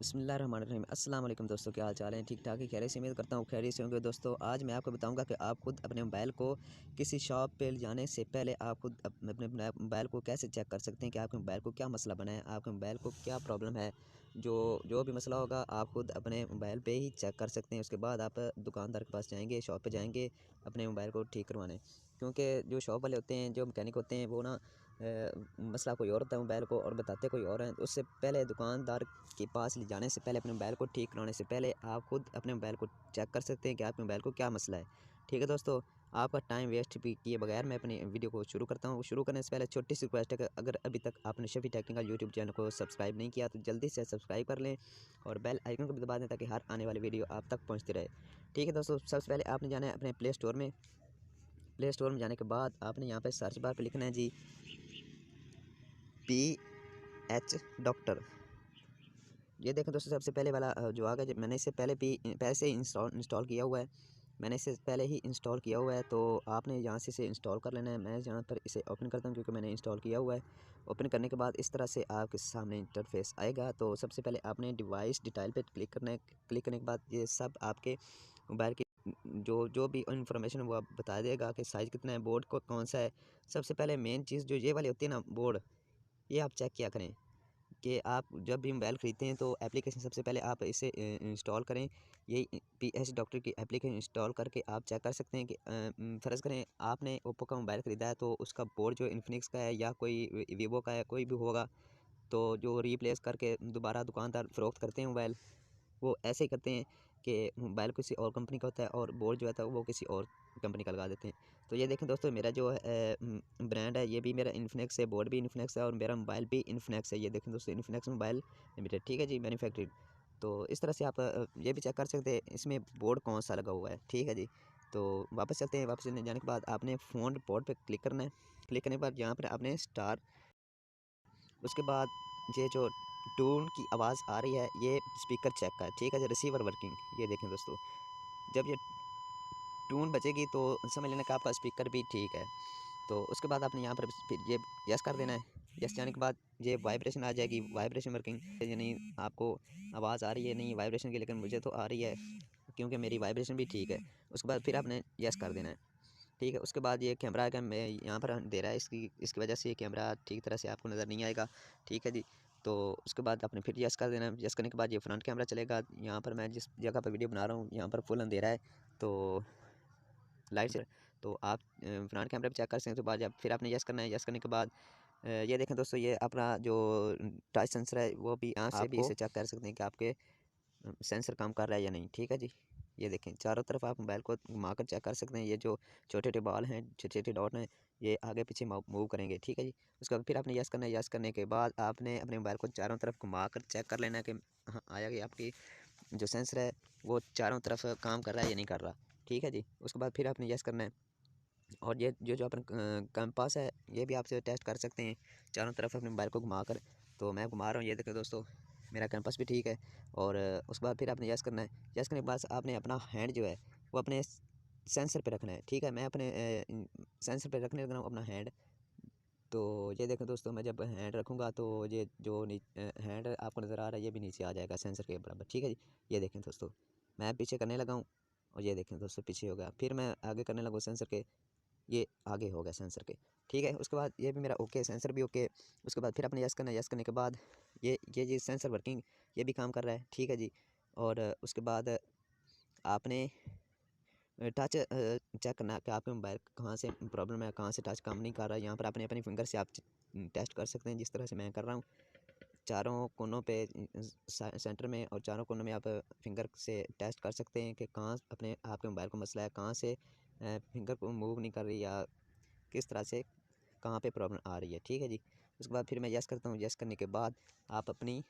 बिस्मिल्लाहिर्रहमानिर्रहीम। अस्सलाम वालेकुम दोस्तों, क्या हाल चाल है? ठीक ठाक है, खैरियत से उम्मीद करता हूँ खैरियत से होंगे। दोस्तों आज मैं आपको बताऊंगा कि आप खुद अपने मोबाइल को किसी शॉप पे जाने से पहले आप खुद अपने मोबाइल को कैसे चेक कर सकते हैं कि आपके मोबाइल को क्या मसला बना है, आपके मोबाइल को क्या प्रॉब्लम है। जो जो भी मसला होगा आप खुद अपने मोबाइल पे ही चेक कर सकते हैं। उसके बाद आप दुकानदार के पास जाएंगे, शॉप पे जाएंगे अपने मोबाइल को ठीक करवाने। क्योंकि जो शॉप वाले होते हैं, जो मैकेनिक होते हैं, वो ना मसला कोई और होता है मोबाइल को और बताते कोई और हैं। उससे पहले दुकानदार के पास ले जाने से पहले, अपने मोबाइल को ठीक कराने से पहले आप खुद अपने मोबाइल को चेक कर सकते हैं कि आपके मोबाइल को क्या मसला है। ठीक है दोस्तों, आपका टाइम वेस्ट भी किए बगैर मैं अपनी वीडियो को शुरू करता हूँ। शुरू करने से पहले छोटी सी रिक्वेस्ट है कि अगर अभी तक आपने शफी टेक्निकल यूट्यूब चैनल को सब्सक्राइब नहीं किया तो जल्दी से सब्सक्राइब कर लें और बेल आइकन को भी दबा दें ताकि हर आने वाली वीडियो आप तक पहुँचती रहे। ठीक है दोस्तों, सबसे पहले आपने जाना है अपने प्ले स्टोर में जाने के बाद आपने यहाँ पर सर्च बार पर लिखना है जी PH डॉक्टर। ये देखें दोस्तों, सबसे पहले वाला जो आ गया, मैंने इससे पहले भी पैसे इंस्टॉल किया हुआ है। मैंने इससे पहले ही इंस्टॉल किया हुआ है, तो आपने यहाँ से इसे इंस्टॉल कर लेना है। मैं यहाँ पर इसे ओपन करता हूँ क्योंकि मैंने इंस्टॉल किया हुआ है। ओपन करने के बाद इस तरह से आपके सामने इंटरफेस आएगा। तो सबसे पहले आपने डिवाइस डिटेल पे क्लिक करना है। क्लिक करने के बाद ये सब आपके मोबाइल की जो जो भी इंफॉर्मेशन वो आप बता देगा कि साइज़ कितना है, बोर्ड को कौन सा है। सबसे पहले मेन चीज़ जो ये वाली होती है ना, बोर्ड, ये आप चेक किया करें कि आप जब भी मोबाइल ख़रीदते हैं तो एप्लीकेशन सबसे पहले आप इसे इंस्टॉल करें। ये PH डॉक्टर की एप्लीकेशन इंस्टॉल करके आप चेक कर सकते हैं कि फ़र्ज़ करें आपने ओप्पो का मोबाइल ख़रीदा है तो उसका बोर्ड जो इन्फिनिक्स का है या कोई वीवो का है, कोई भी होगा, तो जो रिप्लेस करके दोबारा दुकानदार फ़रोख्त करते हैं मोबाइल, वो ऐसे ही करते हैं कि मोबाइल किसी और कंपनी का होता है और बोर्ड जो है वो किसी और कंपनी का लगा देते हैं। तो ये देखें दोस्तों, मेरा जो ब्रांड है ये भी मेरा इन्फिनिक्स है, बोर्ड भी इन्फिनिक्स है और मेरा मोबाइल भी इन्फिनिक्स है। ये देखें दोस्तों, इन्फिनिक्स मोबाइल लिमिटेड, ठीक है जी, मैन्युफैक्चर्ड। तो इस तरह से आप ये भी चेक कर सकते हैं इसमें बोर्ड कौन सा लगा हुआ है। ठीक है जी, तो वापस चलते हैं। वापस चलने जाने के बाद आपने फ़ोन रिपोर्ट पर क्लिक करना है। क्लिक करने के बाद यहाँ पर आपने स्टार, उसके बाद ये जो टून की आवाज़ आ रही है ये स्पीकर चेक का है। ठीक है जी, रिसीवर वर्किंग। ये देखें दोस्तों, जब ये टून बजेगी तो समझ लेना कि आपका स्पीकर भी ठीक है। तो उसके बाद आपने यहाँ पर फिर ये यस कर देना है। यस जाने के बाद ये वाइब्रेशन आ जाएगी, वाइब्रेशन वर्किंग, यानी आपको आवाज़ आ रही है नहीं वाइब्रेशन की, लेकिन मुझे तो आ रही है क्योंकि मेरी वाइब्रेशन भी ठीक है। उसके बाद फिर आपने यस कर देना है। ठीक है, उसके बाद ये कैमरा का मैं यहाँ पर दे रहा है, इसकी वजह से ये कैमरा ठीक तरह से आपको नज़र नहीं आएगा। ठीक है जी, तो उसके बाद आपने फिर यस कर देना है। यस करने के बाद ये फ्रंट कैमरा चलेगा। यहाँ पर मैं जिस जगह पर वीडियो बना रहा हूँ यहाँ पर फुल अंधेरा है, तो लाइट से तो आप फ्रंट कैमरा भी चेक कर सकते हैं। तो बाद जब फिर आपने यस करना है। यस करने के बाद ये देखें दोस्तों, ये अपना जो टच सेंसर है वो भी यहाँ से भी इसे चेक कर सकते हैं कि आपके सेंसर काम कर रहा है या नहीं। ठीक है जी, ये देखें चारों तरफ आप मोबाइल को घुमाकर चेक कर सकते हैं। ये जो छोटे छोटे बॉल हैं, छोटे छोटे डॉट हैं, ये आगे पीछे मूव करेंगे। ठीक है जी, उसके बाद फिर आपने यस करना है। यस करने के बाद आपने अपने मोबाइल को चारों तरफ घुमा कर चेक कर लेना है कि हाँ आया कि आपकी जो सेंसर है वो चारों तरफ काम कर रहा है या नहीं कर रहा। ठीक है जी, उसके बाद फिर आपने यस करना है। और ये जो अपना कंपास है ये भी आपसे टेस्ट कर सकते हैं चारों तरफ अपने मोबाइल को घुमा कर। तो मैं घुमा रहा हूँ, ये देखें दोस्तों, मेरा कंपास भी ठीक है। और उसके बाद फिर आपने यस करना है। यस करने के बाद आपने अपना हैंड जो है वो अपने सेंसर पे रखना है। ठीक है, मैं अपने सेंसर पे रखने लग रहा हूँ अपना हैंड। तो ये देखें दोस्तों, मैं जब हैंड रखूँगा तो ये जो हैंड आपको नज़र आ रहा है ये भी नीचे आ जाएगा सेंसर के बराबर। ठीक है जी, ये देखें दोस्तों, मैं पीछे करने लगा हूँ और ये देखें दोस्तों पीछे हो गया। फिर मैं आगे करने लगा सेंसर के, ये आगे हो गया सेंसर के। ठीक है, उसके बाद ये भी मेरा ओके, सेंसर भी ओके। उसके बाद फिर आपने यस करना है। यस करने के बाद ये जी सेंसर वर्किंग, ये भी काम कर रहा है। ठीक है जी, और उसके बाद आपने टच चेक करना है कि आपके मोबाइल कहाँ से प्रॉब्लम है, कहाँ से टच काम नहीं कर रहा है। यहाँ पर अपने अपनी फिंगर से आप टेस्ट कर सकते हैं जिस तरह से मैं कर रहा हूँ। चारों कोनों पे सेंटर में और चारों कोनों में आप फिंगर से टेस्ट कर सकते हैं कि कहाँ अपने आपके मोबाइल को मसला है, कहाँ से फिंगर को मूव नहीं कर रही या किस तरह से कहाँ पे प्रॉब्लम आ रही है। ठीक है जी, उसके बाद फिर मैं यस करता हूँ। यस करने के बाद आप अपनी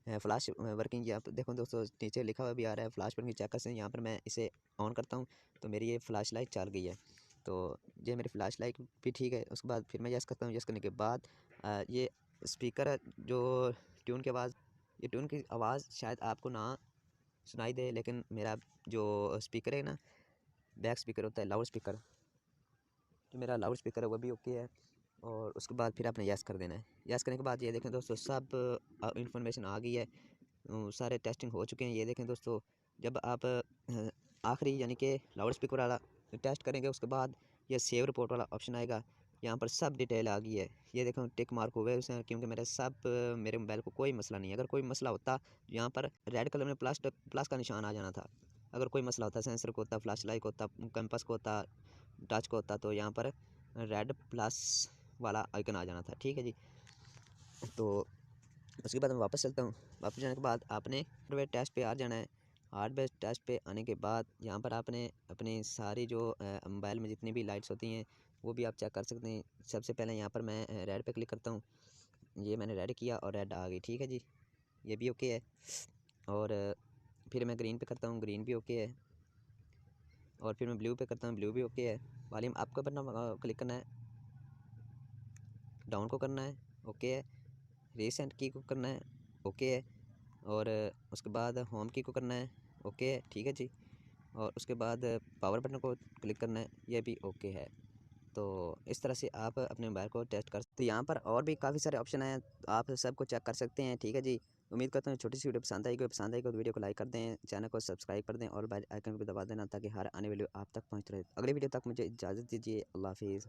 फ्लैश वर्किंग, यहाँ पर देखो दोस्तों नीचे लिखा हुआ भी आ रहा है फ्लैश वर्किंग चेक कर सकते हैं। यहाँ पर मैं इसे ऑन करता हूँ तो मेरी ये फ्लैश लाइट चल गई है। तो ये मेरी फ्लैश लाइट भी ठीक है। उसके बाद फिर मैं यस करता हूँ। यस करने के बाद ये स्पीकर जो ट्यून की आवाज़, ये ट्यून की आवाज़ शायद आपको ना सुनाई दे, लेकिन मेरा जो स्पीकर है ना, बैक स्पीकर होता है, लाउड स्पीकर, जो मेरा लाउड स्पीकर है वो भी ओके है। और उसके बाद फिर आपने यस कर देना है। यस करने के बाद ये देखें दोस्तों सब इन्फॉर्मेशन आ गई है। सारे टेस्टिंग हो चुके हैं। ये देखें दोस्तों, जब आप आखिरी यानी कि लाउड स्पीकर वाला टेस्ट करेंगे उसके बाद ये सेव रिपोर्ट वाला ऑप्शन आएगा। यहाँ पर सब डिटेल आ गई है। ये देखो टिक मार्क हुए उसमें, क्योंकि मेरे मोबाइल को कोई मसला नहीं है। अगर कोई मसला होता यहाँ पर रेड कलर में प्लस का निशान आ जाना था। अगर कोई मसला होता सेंसर को होता, फ्लैश लाइट को होता, कंपास को होता, टच को होता, तो यहाँ पर रेड प्लस वाला आइकन आ जाना था। ठीक है जी। तो उसके बाद मैं वापस चलता हूँ। वापस जाने के बाद आपने हार्डवेयर टेस्ट पे आ जाना है। हार्डवेयर टेस्ट पे आने के बाद यहाँ पर आपने अपनी सारी जो मोबाइल में जितनी भी लाइट्स होती हैं वो भी आप चेक कर सकते हैं। सबसे पहले यहाँ पर मैं रेड पे क्लिक करता हूँ। ये मैंने रेड किया और रेड आ गई। ठीक है जी, ये भी ओके है। और फिर मैं ग्रीन पे करता हूँ, ग्रीन भी ओके है। और फिर मैं ब्लू पे करता हूँ, ब्लू भी ओके है। वॉल्यूम अप का बटन क्लिक करना है, डाउन को करना है, ओके है। रीसेंट की को करना है, ओके है। और उसके बाद होम की को करना है, ओके है। ठीक है जी। और उसके बाद पावर बटन को क्लिक करना है, ये भी ओके है। तो इस तरह से आप अपने मोबाइल को टेस्ट कर सकते हैं। यहाँ पर और भी काफ़ी सारे ऑप्शन हैं, आप सबको चेक कर सकते हैं। ठीक है जी। उम्मीद करता हूँ छोटी सी वीडियो पसंद आएगी तो वीडियो को लाइक कर दें, चैनल को सब्सक्राइब कर दें और बेल आइकन को दबा देना ताकि हर आने वीडियो आप तक पहुँच रहे। अगली वीडियो तक मुझे इजाज़त दीजिए। अल्लाह हाफिज़।